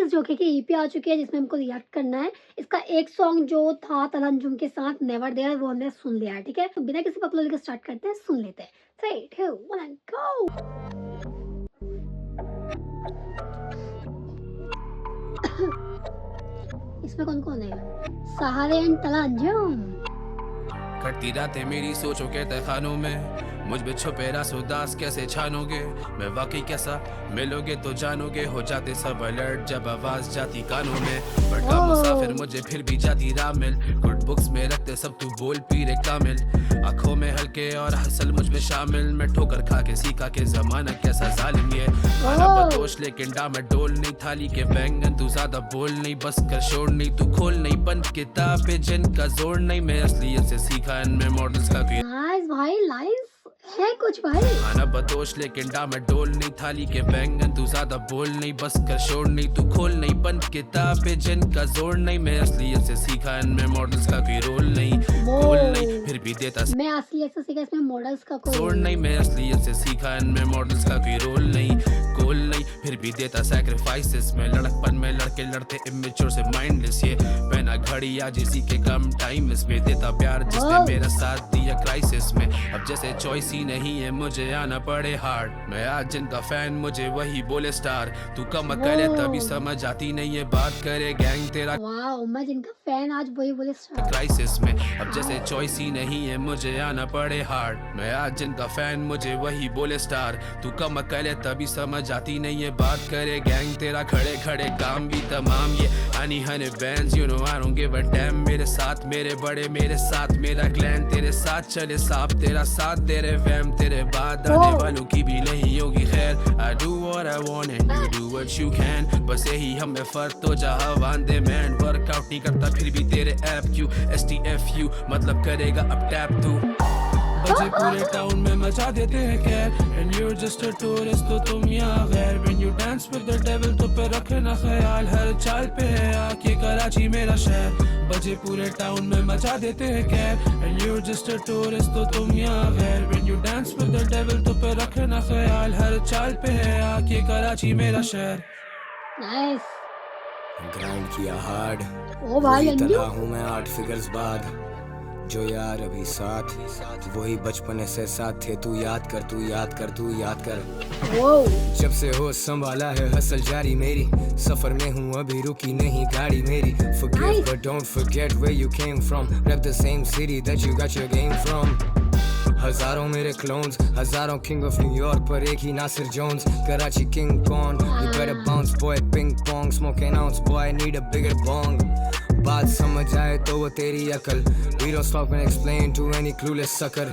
Guys जो कि EP आ चुकी है जिसमें हमको रिएक्ट करना है। इसका एक सॉन्ग जो था तलंजुम के साथ नेवर देयर वो हमने सुन लिया है, ठीक है। तो बिना किसी बकलोल के स्टार्ट करते हैं, सुन लेते हैं। 3 2 1 गो। इसमें कौन कौन है? सहारे एंड तलंजुम। कटती रातें मेरी सोचों के तहखानों में, मुझ में छुपे रास उदास कैसे छानोगे। मैं वाकई कैसा मिलोगे तो जानोगे, हो जाते सब अलर्ट जब आवाज जाती कानों में। बड़ा मुसाफिर मुझे फिर भी जाती राह मिल, गुड बुक्स में रखते सब तू बोल पीरे कामिल। आंखों में हल्के और हसल मुझ में शामिल, मैं ठोकर खा के सीखा के जमाना कैसा जालिम ये। आना बदोश लेकिन डाम डोल नहीं, थाली के बैंगन तू ज्यादा बोल नहीं, बस कर शोर नहीं तू खोल नहीं, बंद किताबें जिनका जोर नहीं। मैं असलियत से सीखा इनमें मॉडल्स का कोई नाइस भाई, लाइंस है कुछ भाई। आना बदोश लेकिन डाम डोल नहीं, थाली के बैंगन तू ज्यादा बोल नहीं, बस कर शोर नहीं तू खोल नहीं, बंद किताबें जिनका जोर नहीं। मैं असलियत से सीखा इनमें मॉडल्स का कोई रोल नहीं, गोल नहीं फिर भी देता मैं असलियत से सीखा इसमें मॉडल्स का कोई जोर नहीं। मैं असलियत से सीखा इनमें मॉडल्स का कोई रोल नहीं, गोल नहीं फिर भी देता सैक्रिफाइसेस में। लड़कपन में लड़के लड़ते इमेच्योर से माइंडलेस, ये पहना घड़ी आज इसी के कम टाइम इसमें, देता प्यार जिसने मेरा साथ दिया क्राइसिस में। अब जैसे चॉइस ही नहीं है मुझे आना पड़े हार्ड, मैं आज जिनका फैन मुझे वही बोले स्टार। तू कम करे तभी समझ आती नहीं है बात करे गैंग तेरा वाओ, मैं जिनका फैन आज वही बोले स्टार। क्राइसिस में। अब जैसे चॉइस ही नहीं है मुझे आना पड़े हार्ड, मैं आज जिनका फैन मुझे वही बोले स्टार। तू कम करे तभी समझ आती नहीं है बात करे गैंग तेरा खड़े खड़े काम भी तमाम। ये Honey Honey bands you know I don't give a dam, मेरे साथ मेरे बड़े मेरे साथ मेरा क्लैन, तेरे साथ चले साफ तेरा साथ दे रहे वैम, तेरे बाद आने वालों की भी नहीं होगी खैर। I do what I want and you do what you can, बस यही हमें फर्क तो जहाँ वांदे मैन। वर्कआउट नहीं करता फिर भी तेरे ऐप क्यों, STFU मतलब करेगा अब टैप तू। बच्चे पूरे टाउन में मचा देते हैं खैर, and you're just a tourist तो तुम यहाँ गैर। When you dance with the devil तो पे रखे ना ख्याल, हर चाल पे है आके कराची मेरा शहर। बच्चे पूरे टाउन में मचा देते हैं खैर, and you're just a tourist तो तुम यहाँ गैर। When you dance with the devil तो पे रखे ना ख्याल, हर चाल पे है आके कराची मेरा शहर। नाइस। ग्राइंड किया हार्ड, ओ भाई वही अंजू, तरह हूँ मैं 8 फिगर्स बाद। जो यार अभी साथ वही बचपन से साथ थे, तू याद कर तू याद कर तू याद कर। वो जब से हो संभाला है हसल जारी मेरी, सफर में हूँ अभी रुकी नहीं गाड़ी मेरी। Forgive but don't forget where you came from, rep the same city that you got your game from। हजारों मेरे क्लोन्स, हजारों किंग ऑफ न्यूयॉर्क पर एक ही Nasir Jones. Karachi king con, you better bounce boy, ping pong, smoking ounce boy, need a bigger bong। बात समझ आए तो वो तेरी अकल, we don't stop and explain to any clueless sucker।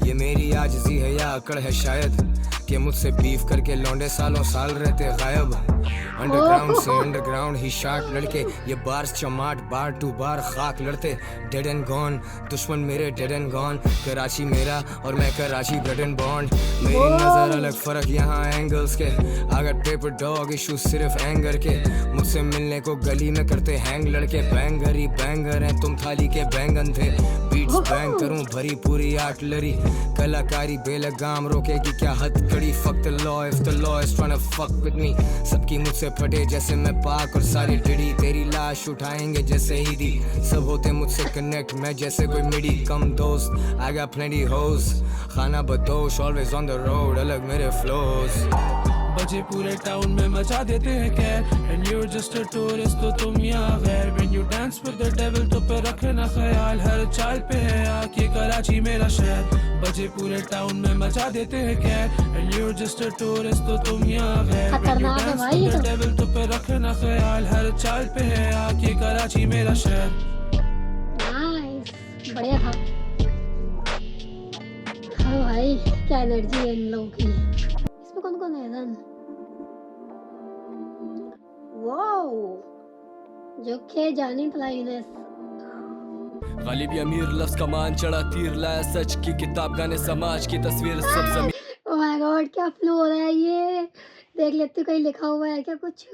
ये मेरी आजिज़ी है या अकड़ है शायद, कि मुझसे बीफ करके लौंडे सालों साल रहते गायब। अंडरग्राउंड से अंडरग्राउंड ही शार्ट लड़के, ये बार्स चमाट बार टू बार खाक लड़ते। डेड एंड गॉन दुश्मन मेरे डेड एंड गॉन, कराची मेरा और मैं कराची ब्लड एंड बॉन्ड। मेरी नजर अलग फर्क यहाँ एंगल्स के, अगर पेपर डॉग इशू सिर्फ एंगर के। मुझसे मिलने को गली में करते हैंग लड़के, बैंगर ही बैंगर हैं तुम थाली के बैंगन थे। बीट्स बैंग करूं भरी पूरी आर्टिलरी, कलाकारी बेलगाम रोकेगी क्या हद कड़ी। fuck the law if the law is trying to fuck with me। सबकी मुझसे फटे जैसे मैं पाक और सारी टिड़ी, तेरी लाश उठाएंगे जैसे ही दी। सब होते मुझसे कनेक्ट मैं जैसे कोई मिडी कम दोस्त। I got plenty hoes, खाना बदोश always on the road, अलग मेरे flows। बजे पूरे टाउन में मचा देते हैं खैर, and you're just a tourist तो तुम यहाँ गैर। When you dance with the devil तो पे रखे ना ख्याल, हर चाल पे है आके कराची मेरा शहर। बजे पूरे टाउन में मचा देते हैं खैर, and you're just a tourist तो तुम यहाँ गैर। When you dance with the devil तो पे रखे ना ख्याल, हर चाल पे है आके कराची मेरा शहर। नाइस, बढ़िया था। हाँ भाई, क्या एनर्जी है इन लोगों की। इसमें कौन कौन है रन? वाओ, जो के जानी तलाइनस। गालिब अमीर लफ्ज का मान चढ़ा तीर लाया, सच की किताब गाने समाज की तस्वीर सब जमीन। ओह माय गॉड, क्या फ्लो हो रहा है ये। देख लेते कहीं लिखा हुआ है क्या कुछ?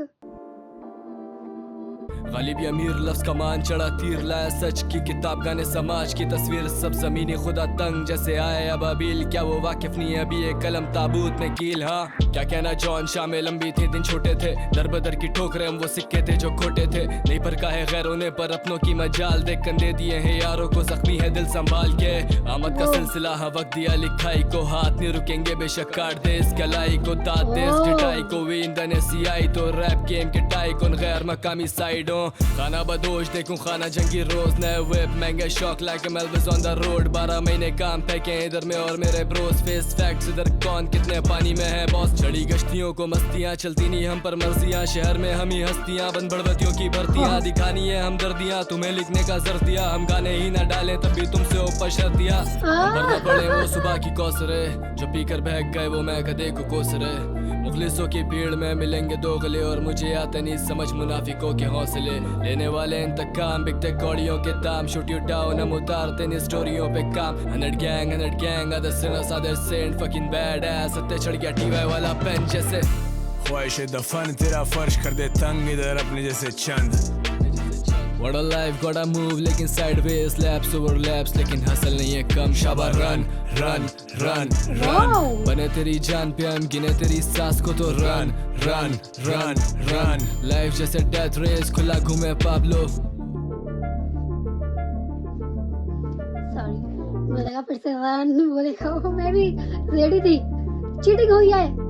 गालिब अमीर लफ्ज का मान चढ़ा तीर लाया सच की किताब गाने समाज की तस्वीर सब जमीनी खुदा तंग जैसे आए अबाबील क्या वो वाकिफ नहीं है अभी एक कलम ताबूत में कील हाँ क्या कहना जॉन शामें लंबी थी दिन छोटे थे दर बदर की ठोकरें हम वो सिक्के थे जो खोटे थे नहीं पर काहे गैरों ने पर अपनों की मजाल देख कंधे दिए हैं यारों को जख्मी है दिल संभाल के आमद का सिलसिला हाँ वक्त दिया लिखाई को हाथ नहीं रुकेंगे बेशक काट दे इस कलाई को दाद दे इस टिटाई को वी इंडोनेशियाई तो रैप गेम के टाई कौन गैर मकामी साइडों खाना बदोश देखूं खाना जंगी रोज नए whip महंगे शौक लाइक मेल्विस ऑन द रोड 12 महीने काम फेंके इधर में और मेरे ब्रोस फेस फैक्ट्स इधर कौन कितने पानी में है बॉस चढ़ी गश्तियों को मस्तियां चलती नहीं हम पर मर्जियां शहर में हम ही हस्तियां बंद बड़वतियों की भर्तियां दिखानी है हमदर्दियां तुम्हें लिखने का जर दिया हम गाने ही ना डालें तभी तुमसे ऊपर शर्तियां भरना पड़े वो सुबह की कौसरे जो पीकर बहक गए वो मैं कदे को कोसरे मुखलिसों की भीड़ में मिलेंगे दो गले और मुझे आते नहीं समझ मुनाफिकों के हौसले लेने वाले इंतकाम बिकते कौड़ियों के दाम शूट यू डाउन हम उतारते नहीं स्टोरियों पे काम 100 gang other sinners other saint fucking badass सत्ते चढ़ गया टीवाई वाला पेन जैसे ख्वाहिश दफन तेरा फर्श कर दे तंग इधर अपने जैसे चंद What a life gotta move लेकिन sideways laps over laps लेकिन हसल नहीं है कम शाबा run run run run बने तेरी जान पे हम गिने तेरी सांस को तो run run run run life जैसे death race खुला घूमे पाब्लो सॉरी मुझे लगा फिर से रन बोलेगा मैं भी रेडी थी चीटिंग हो गया है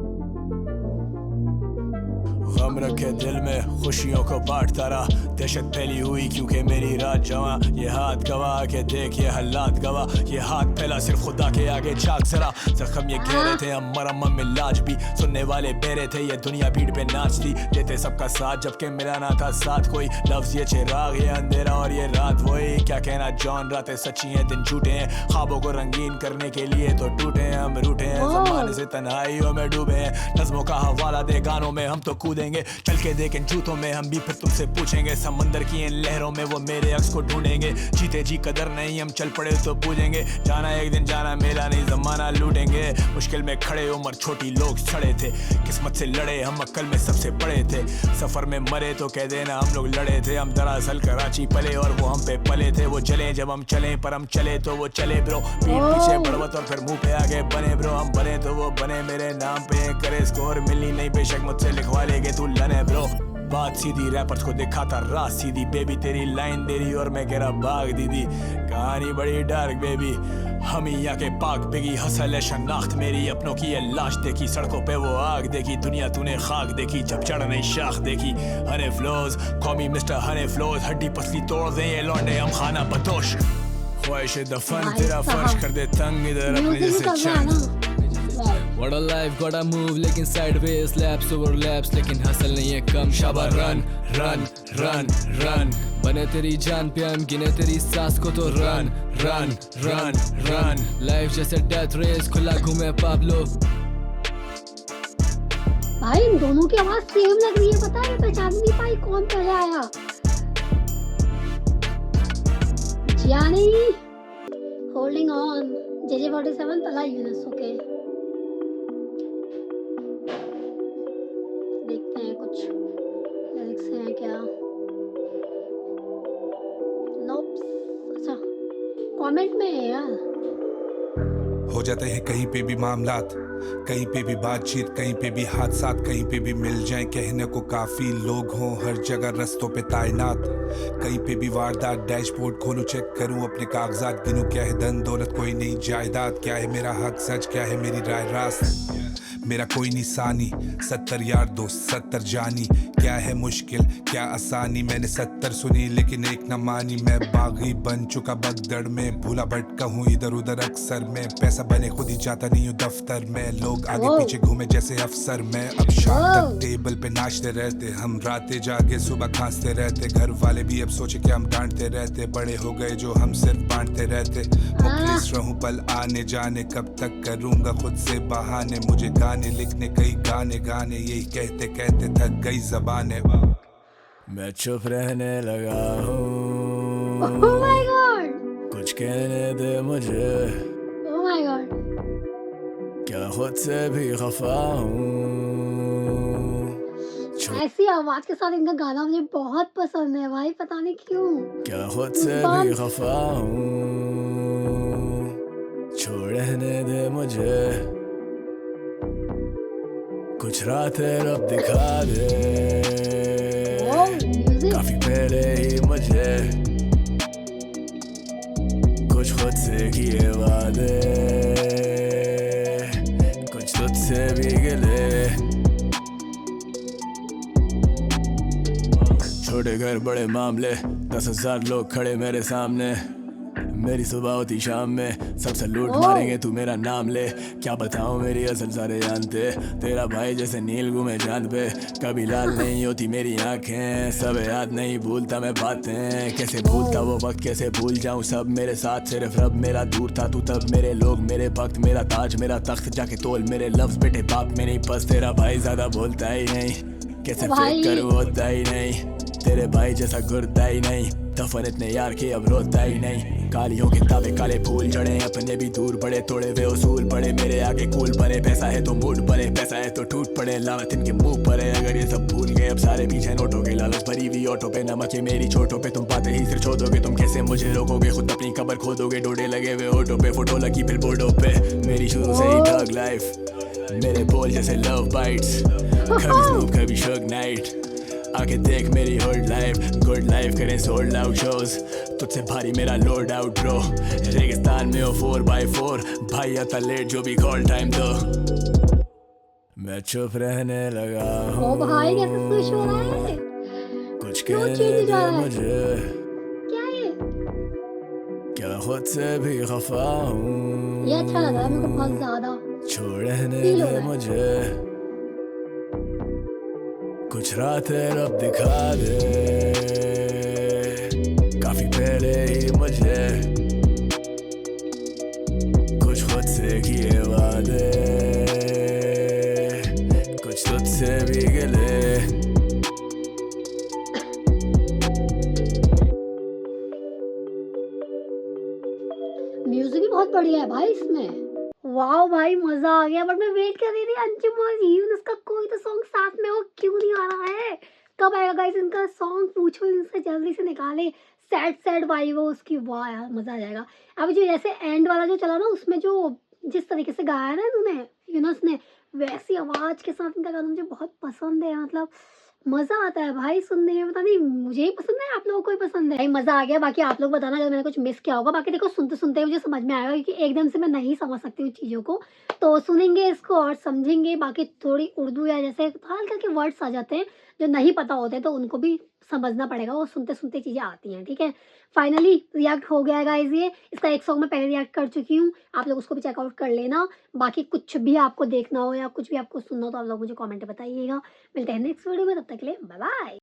गम रखे दिल में खुशियों को बांटता रहा दहशत फैली हुई क्योंकि मेरी रात जवा ये हाथ गवाह के देख ये हालात गवाह ये हाथ फैला सिर्फ खुदा के आगे झांक जरा जख्म ये गहरे थे हम मरम में लाज भी सुनने वाले बेरे थे ये दुनिया भीड़ पे नाचती देते सबका साथ जबकि मिला ना था साथ कोई लफ्ज ये चिराग ये अंधेरा और ये रात वही क्या कहना जॉन रातें सच्ची हैं दिन झूठे हैं ख्वाबों को रंगीन करने के लिए तो टूटे हैं हम रूठे हैं ज़माने से तन्हाइयों में डूबे हैं नज़्मों का हवाला दे गानों में हम तो कूदेंगे चल के देखें जूतों में हम भी फिर तुमसे पूछेंगे समंदर की इन लहरों में वो मेरे अक्स को ढूंढेंगे जीते जी कदर नहीं हम चल पड़े तो पूजेंगे जाना एक दिन जाना मेला नहीं जमाना लूटेंगे मुश्किल में खड़े उम्र छोटी लोग छड़े थे किस्मत से लड़े हम अक्ल में सबसे बड़े थे सफर में मरे तो कह देना हम लोग लड़े थे हम दरअसल कराची पले और वो हम पे पले थे वो चले जब हम चले पर हम चले तो वो चले ब्रो पीठ पीछे बढ़वत और फिर मुंह पे आगे बने ब्रो हम बने तो वो बने मेरे नाम पे करे स्कोर मिलनी नहीं बेशक मुझसे लिखवा लेगे तू लने ब्रो बात सीधी रैपर्स को दिखाता रात सीधी बेबी तेरी लाइन देरी और मैं कह रहा भाग दीदी कहानी बड़ी डार्क बेबी हम ही यहाँ के पाक बेगी हसल है शनाख्त मेरी अपनों की ये लाश देखी सड़कों पे वो आग देखी दुनिया तूने खाक देखी जब चढ़ नहीं शाख देखी हने फ्लोज कॉमी मिस्टर हने फ्लोज हड्डी पसली तोड़ दे ये लौंडे हम खाना बदोश ख्वाहिश दफन तेरा फर्श कर दे तंग इधर अपने जैसे चंद What a life gotta move लेकिन sideways laps over laps लेकिन हसल नहीं है कम शाबा run run run run बने तेरी जान पे हम गिने तेरी सांस को तो run run run run life जैसे death race खुला घूमे पाब्लो भाई इन दोनों की आवाज सेम लग रही है पता है पहचान नहीं पाई कौन पहले आया जानी होल्डिंग ऑन JJ47 तला यूनिस ओके देखते हैं कुछ लिरिक्स हैं क्या नोप्स अच्छा कमेंट में है यार हो जाते हैं कहीं पे भी मामलात कहीं पे भी बातचीत कहीं पे भी हादसात कहीं पे भी मिल जाएं कहने को काफी लोग हों हर जगह रस्तों पे तैनात कहीं पे भी वारदात डैशबोर्ड खोलूं चेक करूं अपने कागजात गिनूं क्या है धन दौलत कोई नहीं जायदाद क्या है मेरा हक सच क्या है मेरी राय रास्त मेरा कोई निशानी 70 यार दोस्त 70 जानी क्या है मुश्किल क्या आसानी मैंने 70 सुनी लेकिन एक न मानी मैं बागी बन चुका बगदड़ में भूला भटका हूँ इधर उधर अक्सर मैं पैसा बने खुद ही जाता नहीं हूँ दफ्तर में लोग आगे पीछे घूमे जैसे अफसर मैं अब शाम तक टेबल पे नाचते रहते हम रातें जागे सुबह खांसते रहते घर वाले भी अब सोचे कि हम डांटते रहते बड़े हो गए जो हम सिर्फ बांटते रहते मुखलिस रहूं पल आने जाने कब तक करूंगा खुद से बहाने मुझे गाने लिखने कई गाने गाने यही कहते कहते थक गई ज़बानें मैं चुप रहने लगा हूँ Oh my God कुछ कहने दे मुझे Oh my God क्या खुद से भी खफा हूँ ऐसी आवाज के साथ इनका गाना मुझे बहुत पसंद है भाई, पता नहीं क्यों। क्या खुद से भी बम खफा हूँ, छोड़ रहने दे मुझे, कुछ रातें रब दिखा दे, ओ म्यूजिक काफी पहले ही मुझे कुछ खुद से किए वादे, कुछ तुझसे भी गिले, छोटे घर बड़े मामले, 10,000 लोग खड़े मेरे सामने, मेरी सुबह होती शाम में, सबसे लूट ओ मारेंगे तू मेरा नाम ले, क्या बताऊं मेरी असल सारे जानते, तेरा भाई जैसे नील घूमे चांद पे, कभी लाल नहीं होती मेरी आंखें, सब याद नहीं भूलता मैं बातें, कैसे भूलता वो वक्त कैसे भूल जाऊं सब मेरे साथ, सिर्फ रब मेरा दूर था तू तब, मेरे लोग मेरे वक्त, मेरा ताज मेरा तख्त, जाके तोल मेरे लफ्ज बेटे बाप में नहीं, बस तेरा भाई ज्यादा बोलता ही नहीं, कैसे फेक भाई करूं होता ही नहीं, तेरे भाई जैसा गुरता ही नहीं, दफन इतने यार के अब रोता ही नहीं, कालियों के ताबे काले फूल चढ़े, अपने भी दूर बड़े थोड़े वे उसूल पड़े, मेरे आगे कूल बने, पैसा है तो मूड बने, पैसा है तो टूट पड़े, लानत इनके मुंह पर है, अगर ये सब भूल गए अब सारे पीछे नोटों के, लालच भरी हुई ऑटो पे, नमक है मेरी छोटों पे, तुम बातें ही सिर छोड़ोगे, तुम कैसे मुझे रोकोगे, खुद अपनी कब्र खोदोगे, डोडे लगे हुए ऑटो पे, फोटो लगी बिल बोर्डों पे, मेरी शुरू से ही ठग लाइफ, मेरे बोल जैसे लव बाइट्स, कभी स्नूप कभी शग नाइट, आगे देख मेरी होल्ड लाइफ, गुड लाइफ करें सोल्ड आउट शोज, तुझसे भारी मेरा लोड आउट ब्रो, रेगिस्तान में हो 4x4, भाई आता लेट जो भी कॉल टाइम दो, मैं चुप रहने लगा ओ हूँ, भाई कैसे स्विच हो रहा है, कुछ क्यों कहने चेंज जा दे रहा है, मुझे, क्या ये क्या खुद से भी खफा हूँ, ये अच्छा लग रहा है मेरे को बहुत ज्यादा, छोड़ रहने फील हो दे रहा है। मुझे, कुछ रातें रब दिखा दे, काफी पहले ही मुझे कुछ खुद से किए वादे, कुछ तुझसे भी गिले, म्यूजिक भी बहुत बढ़िया है भाई इसमें, वाह भाई मजा आ गया, बट मैं वेट कर रही थी अंजुम और यून इसका कोई तो सॉन्ग साथ में हो, क्यों नहीं आ रहा है, कब आएगा गाइस इनका सॉन्ग, पूछो इनसे जल्दी से निकाले, सैड सैड वाइब हो उसकी, वाह यार मजा आ जाएगा। अभी जो जैसे एंड वाला जो चला ना, उसमें जो जिस तरीके से गाया ना इन्होंने यूनस ने, वैसी आवाज के साथ इनका गाना मुझे बहुत पसंद है, मतलब मजा आता है भाई सुनने में, पता नहीं मुझे ही पसंद है आप लोगों को ही पसंद है भाई, मजा आ गया। बाकी आप लोग बताना अगर मैंने कुछ मिस किया होगा, बाकी देखो सुनते सुनते मुझे समझ में आएगा, क्योंकि एकदम से मैं नहीं समझ सकती हूँ चीज़ों को, तो सुनेंगे इसको और समझेंगे, बाकी थोड़ी उर्दू या जैसे हल्के हल्के वर्ड्स आ जाते हैं जो नहीं पता होते, तो उनको भी समझना पड़ेगा, वो सुनते सुनते चीज़ें आती हैं, ठीक है। फाइनली रिएक्ट हो गया गाइस, ये इसका एक सॉन्ग मैं पहले रिएक्ट कर चुकी हूँ, आप लोग उसको भी चेकआउट कर लेना, बाकी कुछ भी आपको देखना हो या कुछ भी आपको सुनना हो तो आप लोग मुझे कमेंट में बताइएगा। मिलते हैं नेक्स्ट वीडियो में, तब तक के लिए बाय बाय।